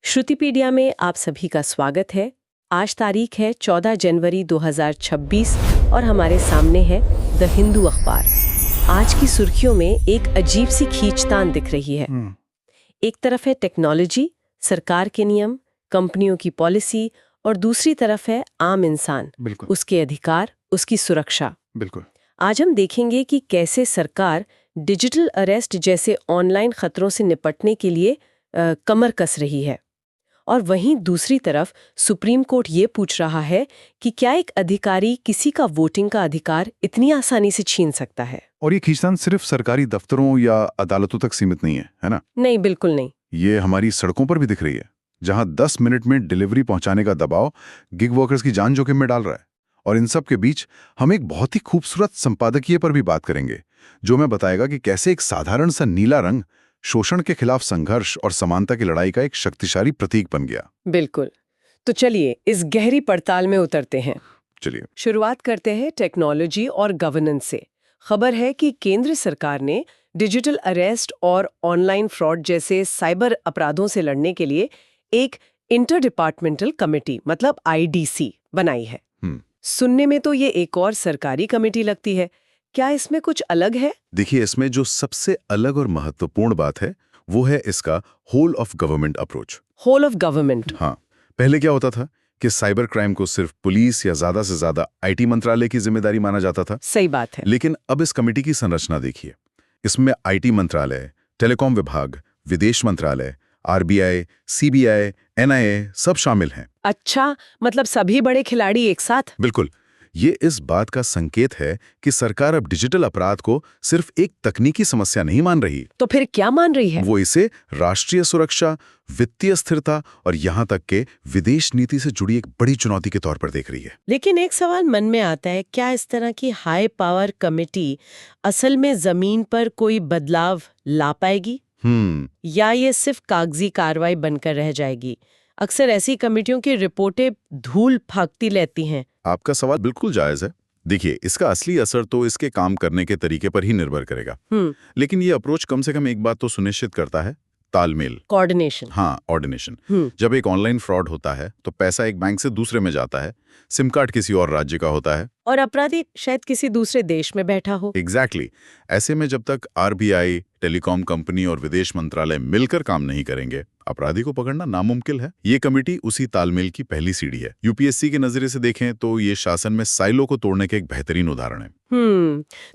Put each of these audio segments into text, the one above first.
श्रुतिपीडिया में आप सभी का स्वागत है। आज तारीख है 14 जनवरी 2026 और हमारे सामने है द हिंदू अखबार। आज की सुर्खियों में एक अजीब सी खींचतान दिख रही है। एक तरफ है टेक्नोलॉजी, सरकार के नियम, कंपनियों की पॉलिसी और दूसरी तरफ है आम इंसान, उसके अधिकार, उसकी सुरक्षा। बिल्कुल। आज हम देखेंगे कि कैसे सरकार डिजिटल अरेस्ट जैसे ऑनलाइन खतरों से निपटने के लिए कमर कस रही है, और वहीं दूसरी तरफ सुप्रीम कोर्ट ये पूछ रहा है कि क्या एक अधिकारी किसी का वोटिंग का अधिकार इतनी आसानी से छीन सकता है। और ये खींचतान सिर्फ सरकारी दफ्तरों या अदालतों तक सीमित नहीं है ना? नहीं, बिल्कुल नहीं। ये हमारी सड़कों पर भी दिख रही है, जहां 10 मिनट में डिलीवरी पहुंचाने का दबाव गिग वर्कर्स की जान जोखिम में डाल रहा है। और इन सब के बीच हम एक बहुत ही खूबसूरत संपादकीय पर भी बात करेंगे, जो हमें बताएगा कि कैसे एक साधारण सा नीला रंग शोषण के खिलाफ संघर्ष और समानता की लड़ाई का एक शक्तिशाली प्रतीक बन गया। बिल्कुल। तो चलिए इस गहरी पड़ताल में उतरते हैं। चलिए शुरुआत करते हैं टेक्नोलॉजी और गवर्नेंस से। खबर है कि केंद्र सरकार ने डिजिटल अरेस्ट और ऑनलाइन फ्रॉड जैसे साइबर अपराधों से लड़ने के लिए एक इंटर डिपार्टमेंटल कमेटी मतलब IDC बनाई है। सुनने में तो ये एक और सरकारी कमेटी लगती है। क्या इसमें कुछ अलग है? देखिए, इसमें जो सबसे अलग और महत्वपूर्ण बात है वो है इसका whole of government approach. Whole of government. हाँ, पहले क्या होता था कि साइबर क्राइम को सिर्फ पुलिस या ज्यादा से ज्यादा IT मंत्रालय की जिम्मेदारी माना जाता था। सही बात है। लेकिन अब इस कमेटी की संरचना देखिए। इसमें IT मंत्रालय, टेलीकॉम विभाग, विदेश मंत्रालय, RBI, CBI, NIA सब शामिल हैं। अच्छा, मतलब सभी बड़े खिलाड़ी एक साथ? बिल्कुल। ये इस बात का संकेत है कि सरकार अब डिजिटल अपराध को सिर्फ एक तकनीकी समस्या नहीं मान रही। तो फिर क्या मान रही है? वो इसे राष्ट्रीय सुरक्षा, वित्तीय स्थिरता और यहाँ तक के विदेश नीति से जुड़ी एक बड़ी चुनौती के तौर पर देख रही है। लेकिन एक सवाल मन में आता है, क्या इस तरह की हाई पावर कमेटी असल में जमीन पर कोई बदलाव ला पाएगी? या ये सिर्फ कागजी कार्रवाई बनकर रह जाएगी? अक्सर ऐसी कमेटियों की रिपोर्टें धूल फेंकती रहती हैं। आपका सवाल बिल्कुल जायज है। देखिए, इसका असली असर तो इसके काम करने के तरीके पर ही निर्भर करेगा। लेकिन ये अप्रोच कम से कम एक बात तो सुनिश्चित करता है, तालमेल, कोऑर्डिनेशन। हाँ, ऑर्डिनेशन। जब एक ऑनलाइन फ्रॉड होता है तो पैसा एक बैंक से दूसरे में जाता है, सिम कार्ड किसी और राज्य का होता है और अपराधी शायद किसी दूसरे देश में बैठा हो। एग्जैक्टली। ऐसे में जब तक RBI, टेलीकॉम कंपनी और विदेश मंत्रालय मिलकर काम नहीं करेंगे, अपराधी को पकड़ना नामुमकिन है। ये कमेटी उसी तालमेल की पहली सीढ़ी है। UPSC के नजरिए से देखें तो ये शासन में साइलो को तोड़ने के एक बेहतरीन उदाहरण है।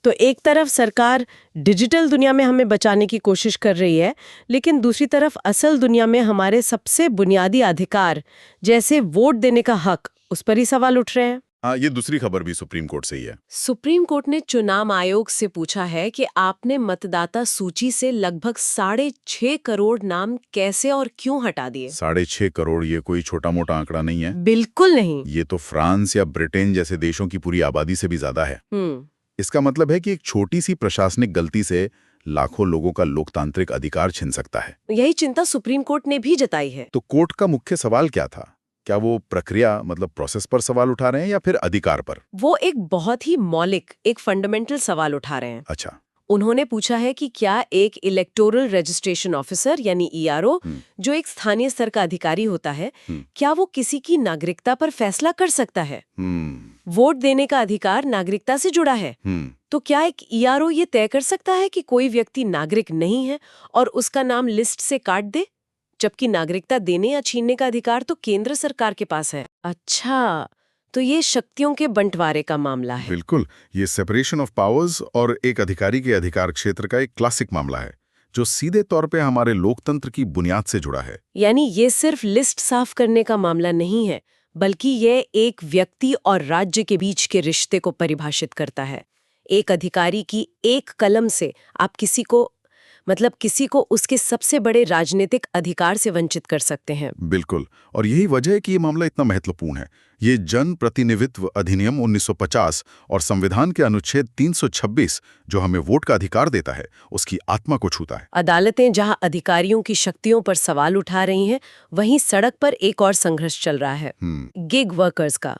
तो एक तरफ सरकार डिजिटल दुनिया में हमें बचाने की कोशिश कर रही है, लेकिन दूसरी तरफ असल दुनिया में हमारे सबसे बुनियादी अधिकार जैसे वोट देने का हक, उस पर ही सवाल उठ रहे हैं। हाँ, ये दूसरी खबर भी सुप्रीम कोर्ट से ही है। सुप्रीम कोर्ट ने चुनाव आयोग से पूछा है कि आपने मतदाता सूची से लगभग 6.5 करोड़ नाम कैसे और क्यों हटा दिए। 6.5 करोड़ ये कोई छोटा मोटा आंकड़ा नहीं है। बिल्कुल नहीं। ये तो फ्रांस या ब्रिटेन जैसे देशों की पूरी आबादी से भी ज्यादा है। इसका मतलब है कि एक छोटी सी प्रशासनिक गलती से लाखों लोगों का लोकतांत्रिक अधिकार छिन सकता है। यही चिंता सुप्रीम कोर्ट ने भी जताई है। तो कोर्ट का मुख्य सवाल क्या था? क्या वो प्रक्रिया मतलब प्रोसेस पर सवाल उठा रहे हैं या फिर अधिकार पर? वो एक बहुत ही मौलिक, एक फंडामेंटल सवाल उठा रहे हैं। अच्छा। उन्होंने पूछा है कि क्या एक इलेक्टोरल रजिस्ट्रेशन ऑफिसर यानी ERO, जो एक स्थानीय स्तर का अधिकारी होता है, क्या वो किसी की नागरिकता पर फैसला कर सकता है? वोट देने का अधिकार नागरिकता से जुड़ा है। तो क्या एक ERO ये तय कर सकता है कि कोई व्यक्ति नागरिक नहीं है और उसका नाम लिस्ट से काट दे, जबकि नागरिकता देने या छीनने का अधिकार तो केंद्र सरकार के पास है? अच्छा, तो ये शक्तियों के बंटवारे का मामला है। बिल्कुल, ये सेपरेशन ऑफ पावर्स और एक अधिकारी के अधिकार क्षेत्र का एक क्लासिक मामला है, जो सीधे तौर पे हमारे लोकतंत्र की बुनियाद से जुड़ा है। यानी ये सिर्फ लिस्ट साफ करने का मामला नहीं है, बल्कि ये एक व्यक्ति और राज्य के बीच के रिश्ते को परिभाषित करता है। एक अधिकारी की एक कलम से आप किसी को उसके सबसे बड़े राजनीतिक अधिकार से वंचित कर सकते हैं। बिल्कुल, और यही वजह है कि ये मामला इतना महत्वपूर्ण है। ये जन प्रतिनिधित्व अधिनियम 1950 और संविधान के अनुच्छेद 326, जो हमें वोट का अधिकार देता है, उसकी आत्मा को छूता है। अदालतें जहां अधिकारियों की शक्तियों पर सवाल उठा रही हैं, वहीं सड़क पर एक और संघर्ष चल रहा है, गिग वर्कर्स का,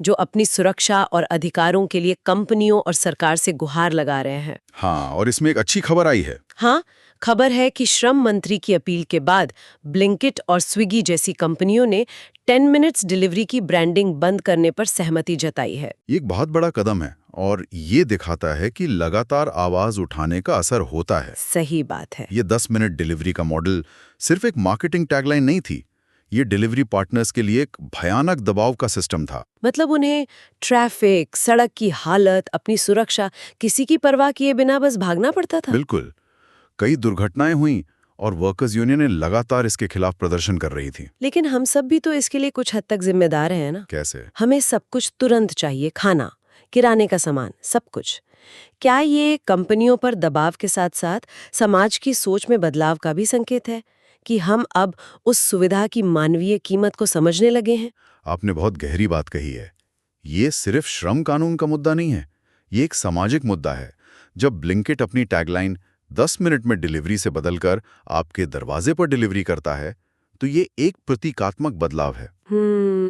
जो अपनी सुरक्षा और अधिकारों के लिए कंपनियों और सरकार से गुहार लगा रहे हैं। हाँ, और इसमें एक अच्छी खबर आई है। हाँ, खबर है कि श्रम मंत्री की अपील के बाद ब्लिंकिट और स्विगी जैसी कंपनियों ने 10 मिनट्स डिलीवरी की ब्रांडिंग बंद करने पर सहमति जताई है। ये एक बहुत बड़ा कदम है और ये दिखाता है कि लगातार आवाज उठाने का असर होता है। सही बात है। ये 10 मिनट डिलीवरी का मॉडल सिर्फ एक मार्केटिंग टैगलाइन नहीं थी, ये डिलीवरी पार्टनर्स के लिए एक भयानक दबाव का सिस्टम था। मतलब उन्हें ट्रैफिक, सड़क की हालत, अपनी सुरक्षा, किसी की परवाह किए बिना बस भागना पड़ता था। बिल्कुल। कई दुर्घटनाएं हुई और वर्कर्स यूनियन लगातार इसके खिलाफ प्रदर्शन कर रही थी। लेकिन हम सब भी तो इसके लिए कुछ हद तक जिम्मेदार हैं ना। कैसे? हमें सब कुछ तुरंत चाहिए, खाना, किराने का सामान, सब कुछ। क्या ये कंपनियों पर दबाव के साथ साथ समाज की सोच में बदलाव का भी संकेत है कि हम अब उस सुविधा की मानवीय कीमत को समझने लगे हैं? आपने बहुत गहरी बात कही है। ये सिर्फ श्रम कानून का मुद्दा नहीं है, ये एक सामाजिक मुद्दा है। जब ब्लिंकिट अपनी टैगलाइन 10 मिनट में डिलीवरी से बदलकर आपके दरवाजे पर डिलीवरी करता है, तो ये एक प्रतीकात्मक बदलाव है।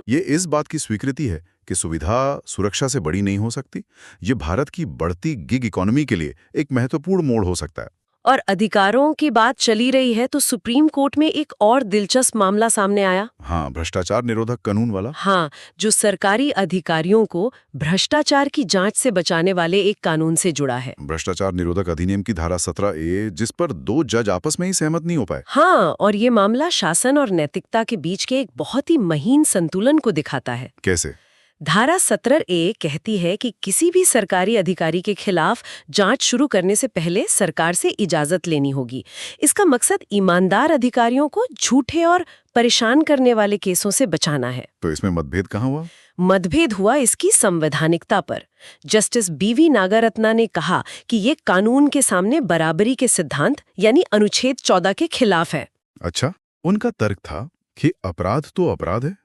ये इस बात की स्वीकृति है कि सुविधा सुरक्षा से बड़ी नहीं हो सकती। ये भारत की बढ़ती गिग इकोनॉमी के लिए एक महत्वपूर्ण मोड़ हो सकता है। और अधिकारों की बात चली रही है तो सुप्रीम कोर्ट में एक और दिलचस्प मामला सामने आया। हाँ, भ्रष्टाचार निरोधक कानून वाला। हाँ, जो सरकारी अधिकारियों को भ्रष्टाचार की जांच से बचाने वाले एक कानून से जुड़ा है। भ्रष्टाचार निरोधक अधिनियम की धारा 17A, जिस पर 2 जज आपस में ही सहमत नहीं हो पाए। हाँ, और ये मामला शासन और नैतिकता के बीच के एक बहुत ही महीन संतुलन को दिखाता है। कैसे? धारा 17A कहती है कि किसी भी सरकारी अधिकारी के खिलाफ जांच शुरू करने से पहले सरकार से इजाजत लेनी होगी। इसका मकसद ईमानदार अधिकारियों को झूठे और परेशान करने वाले केसों से बचाना है। तो इसमें मतभेद कहाँ हुआ? मतभेद हुआ इसकी संवैधानिकता पर। जस्टिस BV नागारत्ना ने कहा कि ये कानून के सामने बराबरी के सिद्धांत यानी अनुच्छेद 14 के खिलाफ है। अच्छा, उनका तर्क था कि अपराध तो अपराध है,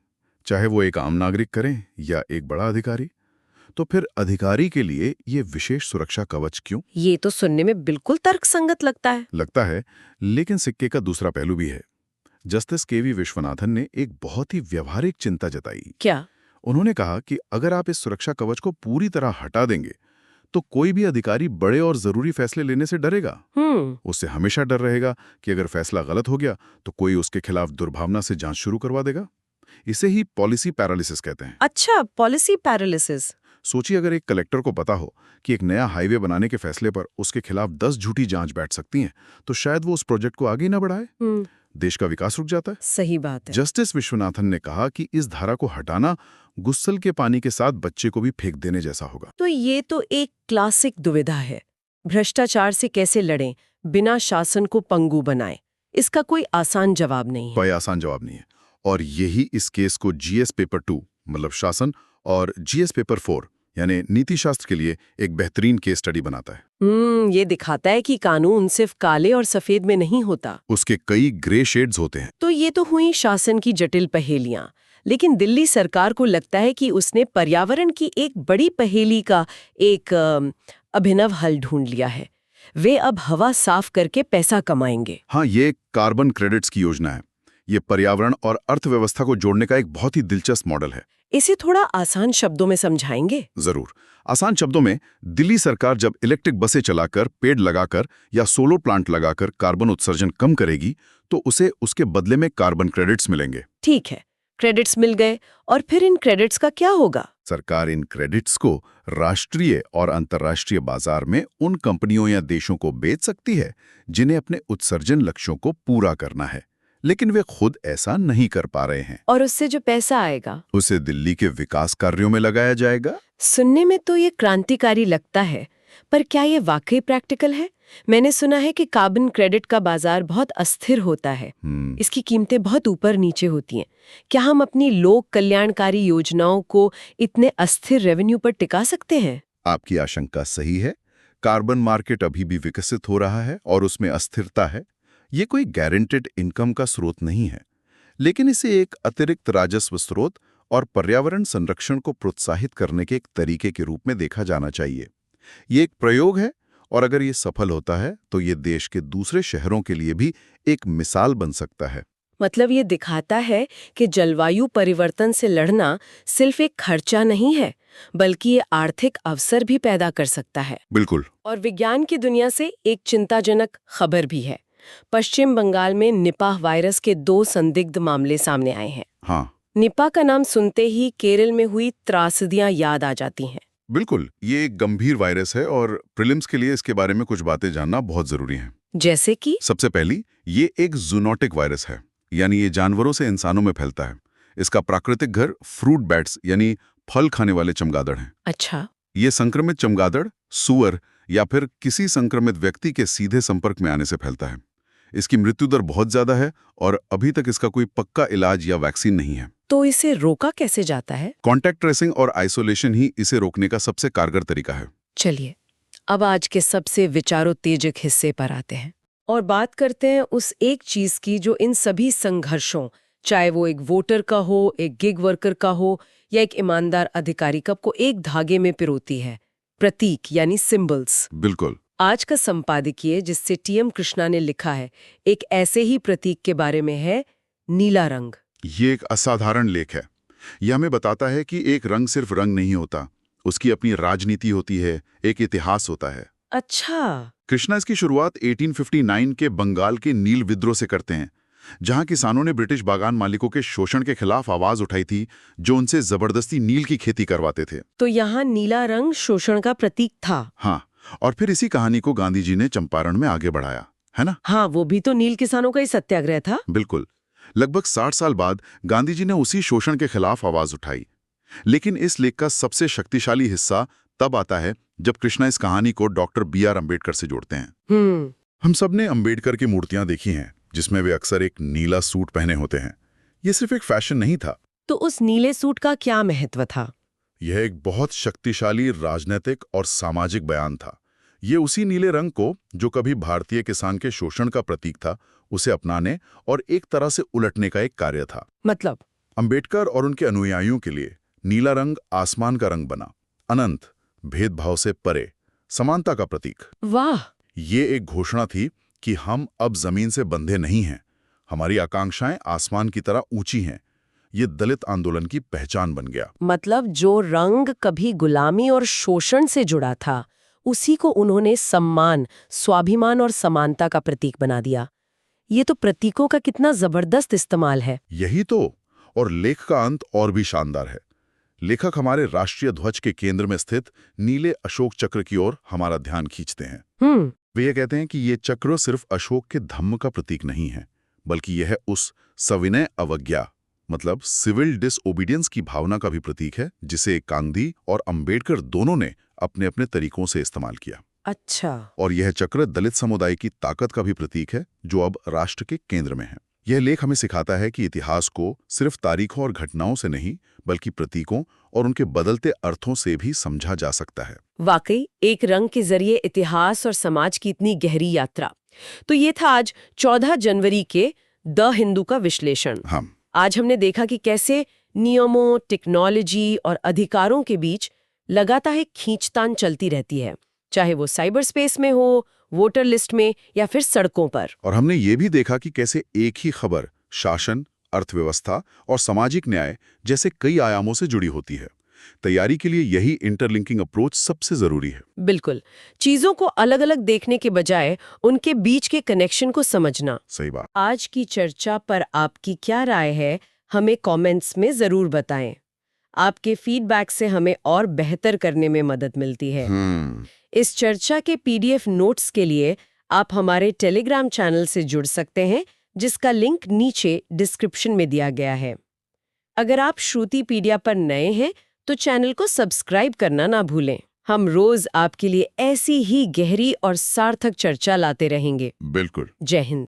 चाहे वो एक आम नागरिक करें या एक बड़ा अधिकारी। तो फिर अधिकारी के लिए ये विशेष सुरक्षा कवच क्यों? ये तो सुनने में बिल्कुल तर्कसंगत लगता है। लेकिन सिक्के का दूसरा पहलू भी है। जस्टिस KV विश्वनाथन ने एक बहुत ही व्यवहारिक चिंता जताई। क्या? उन्होंने कहा कि अगर आप इस सुरक्षा कवच को पूरी तरह हटा देंगे तो कोई भी अधिकारी बड़े और जरूरी फैसले लेने से डरेगा। उससे हमेशा डर रहेगा कि अगर फैसला गलत हो गया तो कोई उसके खिलाफ दुर्भावना से जांच शुरू करवा देगा। इसे ही पॉलिसी पैरालिसिस कहते हैं। अच्छा, पॉलिसी पैरालिसिस। सोचिए, अगर एक कलेक्टर को पता हो कि एक नया हाईवे बनाने के फैसले पर उसके खिलाफ 10 झूठी जांच बैठ सकती हैं, तो शायद वो उस प्रोजेक्ट को आगे न बढ़ाए। देश का विकास रुक जाता है। सही बात है। जस्टिस विश्वनाथन ने कहा कि इस धारा को हटाना गुस्सल के पानी के साथ बच्चे को भी फेंक देने जैसा होगा। तो ये तो एक क्लासिक दुविधा है। भ्रष्टाचार से कैसे लड़ें बिना शासन को पंगु बनाए? इसका कोई आसान जवाब नहीं है। कोई आसान जवाब नहीं है। और यही इस केस को GS पेपर 2 मतलब शासन और GS पेपर 4 यानी नीति शास्त्र के लिए एक बेहतरीन केस स्टडी बनाता है। ये दिखाता है कि कानून सिर्फ काले और सफेद में नहीं होता, उसके कई ग्रे शेड्स होते हैं। तो ये तो हुई शासन की जटिल पहेलियां। लेकिन दिल्ली सरकार को लगता है कि उसने पर्यावरण की एक बड़ी पहेली का एक अभिनव हल ढूंढ लिया है। वे अब हवा साफ करके पैसा कमाएंगे। हाँ, ये कार्बन क्रेडिट्स की योजना है। ये पर्यावरण और अर्थव्यवस्था को जोड़ने का एक बहुत ही दिलचस्प मॉडल है। इसे थोड़ा आसान शब्दों में समझाएंगे? जरूर। आसान शब्दों में, दिल्ली सरकार जब इलेक्ट्रिक बसें चलाकर, पेड़ लगाकर या सोलर प्लांट लगाकर कार्बन उत्सर्जन कम करेगी तो उसे उसके बदले में कार्बन क्रेडिट्स मिलेंगे। ठीक है, क्रेडिट्स मिल गए और फिर इन क्रेडिट्स का क्या होगा? सरकार इन क्रेडिट्स को राष्ट्रीय और अंतर्राष्ट्रीय बाजार में उन कंपनियों या देशों को बेच सकती है जिन्हें अपने उत्सर्जन लक्ष्यों को पूरा करना है, लेकिन वे खुद ऐसा नहीं कर पा रहे हैं। और उससे जो पैसा आएगा उसे दिल्ली के विकास कार्यों में लगाया जाएगा। सुनने में तो ये क्रांतिकारी लगता है, पर क्या ये वाकई प्रैक्टिकल है? मैंने सुना है कि कार्बन क्रेडिट का बाजार बहुत अस्थिर होता है। इसकी कीमतें बहुत ऊपर नीचे होती हैं। क्या हम अपनी लोक कल्याणकारी योजनाओं को इतने अस्थिर रेवेन्यू पर टिका सकते हैं? आपकी आशंका सही है। कार्बन मार्केट अभी भी विकसित हो रहा है और उसमें अस्थिरता है। ये कोई गारंटेड इनकम का स्रोत नहीं है, लेकिन इसे एक अतिरिक्त राजस्व स्रोत और पर्यावरण संरक्षण को प्रोत्साहित करने के एक तरीके के रूप में देखा जाना चाहिए। ये एक प्रयोग है और अगर ये सफल होता है तो ये देश के दूसरे शहरों के लिए भी एक मिसाल बन सकता है। मतलब ये दिखाता है कि जलवायु परिवर्तन से लड़ना सिर्फ एक खर्चा नहीं है, बल्कि ये आर्थिक अवसर भी पैदा कर सकता है। बिल्कुल। और विज्ञान की दुनिया से एक चिंताजनक खबर भी है। पश्चिम बंगाल में निपाह वायरस के 2 संदिग्ध मामले सामने आए हैं। हाँ, निपाह का नाम सुनते ही केरल में हुई त्रासदियां याद आ जाती हैं। बिल्कुल। ये एक गंभीर वायरस है और प्रीलिम्स के लिए इसके बारे में कुछ बातें जानना बहुत जरूरी है। जैसे कि सबसे पहली, ये एक जूनोटिक वायरस है, यानी ये जानवरों से इंसानों में फैलता है। इसका प्राकृतिक घर फ्रूट बैट्स यानी फल खाने वाले चमगादड़ हैं। अच्छा, ये संक्रमित चमगादड़ सूअर या फिर किसी संक्रमित व्यक्ति के सीधे संपर्क में आने से फैलता है। इसकी मृत्यु दर बहुत ज्यादा है और अभी तक इसका कोई पक्का इलाज या वैक्सीन नहीं है। तो इसे रोका कैसे जाता है? कॉन्टैक्ट ट्रेसिंग और आइसोलेशन ही इसे रोकने का सबसे कारगर तरीका है। चलिए, अब आज के सबसे विचारोत्तेजक हिस्से पर आते हैं और बात करते हैं उस एक चीज की जो इन सभी संघर्षों, चाहे वो एक वोटर का हो, एक गिग वर्कर का हो या एक ईमानदार अधिकारी का, को एक धागे में पिरोती है। प्रतीक यानी सिंबल्स। बिल्कुल। आज का संपादकीय जिससे टीएम कृष्णा ने लिखा है, एक ऐसे ही प्रतीक के बारे में है, नीला रंग। ये एक असाधारण लेख है। यह हमें बताता है कि एक रंग सिर्फ रंग नहीं होता, उसकी अपनी राजनीति होती है, एक इतिहास होता है। अच्छा। कृष्णा इसकी शुरुआत 1859 के बंगाल के नील विद्रोह से करते हैं, जहां किसानों ने ब्रिटिश बागान मालिकों के शोषण के खिलाफ आवाज उठाई थी, जो उनसे जबरदस्ती नील की खेती करवाते थे। तो यहाँ नीला रंग शोषण का प्रतीक था। हाँ, और फिर इसी कहानी को गांधी जी ने चंपारण में आगे बढ़ाया, है ना? हाँ, वो भी तो नील किसानों का ही सत्याग्रह था। बिल्कुल। लगभग 60 साल बाद गांधी जी ने उसी शोषण के खिलाफ आवाज उठाई। लेकिन इस लेख का सबसे शक्तिशाली हिस्सा तब आता है जब कृष्णा इस कहानी को डॉक्टर B.R. अम्बेडकर से जोड़ते हैं। हम सब ने अम्बेडकर की मूर्तियां देखी हैं, जिसमें वे अक्सर एक नीला सूट पहने होते हैं। ये सिर्फ एक फैशन नहीं था। तो उस नीले सूट का क्या महत्व था? यह एक बहुत शक्तिशाली राजनीतिक और सामाजिक बयान था। ये उसी नीले रंग को, जो कभी भारतीय किसान के शोषण का प्रतीक था, उसे अपनाने और एक तरह से उलटने का एक कार्य था। मतलब अम्बेडकर और उनके अनुयायियों के लिए नीला रंग आसमान का रंग बना, अनंत, भेदभाव से परे, समानता का प्रतीक। वाह! ये एक घोषणा थी कि हम अब जमीन से बंधे नहीं हैं, हमारी आकांक्षाएं आसमान की तरह ऊंची हैं। ये दलित आंदोलन की पहचान बन गया। मतलब जो रंग कभी गुलामी और शोषण से जुड़ा था, उसी को उन्होंने सम्मान, स्वाभिमान और समानता का प्रतीक बना दिया। ये तो प्रतीकों का कितना जबरदस्त इस्तेमाल है। यही तो। और लेख का अंत और भी शानदार है। लेखक हमारे राष्ट्रीय ध्वज के केंद्र में स्थित नीले अशोक चक्र की ओर हमारा ध्यान खींचते हैं। वे ये कहते हैं कि ये चक्र सिर्फ अशोक के धम्म का प्रतीक नहीं है, बल्कि यह उस सविनय अवज्ञा, मतलब सिविल डिसओबीडियंस की भावना का भी प्रतीक है, जिसे गांधी और अंबेडकर दोनों ने अपने अपने तरीकों से इस्तेमाल किया। अच्छा। और यह चक्र दलित समुदाय की ताकत का भी प्रतीक है, जो अब राष्ट्र के केंद्र में है। यह लेख हमें सिखाता है कि इतिहास को सिर्फ तारीखों और घटनाओं से नहीं, बल्कि प्रतीकों और उनके बदलते अर्थों से भी समझा जा सकता है। वाकई एक रंग के जरिए इतिहास और समाज की इतनी गहरी यात्रा। तो ये था आज 14 जनवरी के द हिंदू का विश्लेषण। हाँ। आज हमने देखा कि कैसे नियमों, टेक्नोलॉजी और अधिकारों के बीच लगातार एक खींचतान चलती रहती है, चाहे वो साइबर स्पेस में हो, वोटर लिस्ट में या फिर सड़कों पर। और हमने ये भी देखा कि कैसे एक ही खबर शासन, अर्थव्यवस्था और सामाजिक न्याय जैसे कई आयामों से जुड़ी होती है। तैयारी के लिए यही इंटरलिंकिंग अप्रोच सबसे जरूरी है। बिल्कुल, चीजों को अलग अलग देखने के बजाय उनके बीच के कनेक्शन को समझना। सही बात। आज की चर्चा पर आपकी क्या राय है, हमें कमेंट्स में जरूर बताएं। आपके फीडबैक से हमें और बेहतर करने में मदद मिलती है। इस चर्चा के PDF नोट्स के लिए आप हमारे टेलीग्राम चैनल से जुड़ सकते हैं, जिसका लिंक नीचे डिस्क्रिप्शन में दिया गया है। अगर आप श्रुतिपीडिया पर नए हैं तो चैनल को सब्सक्राइब करना ना भूलें। हम रोज आपके लिए ऐसी ही गहरी और सार्थक चर्चा लाते रहेंगे। बिल्कुल। जय हिंद।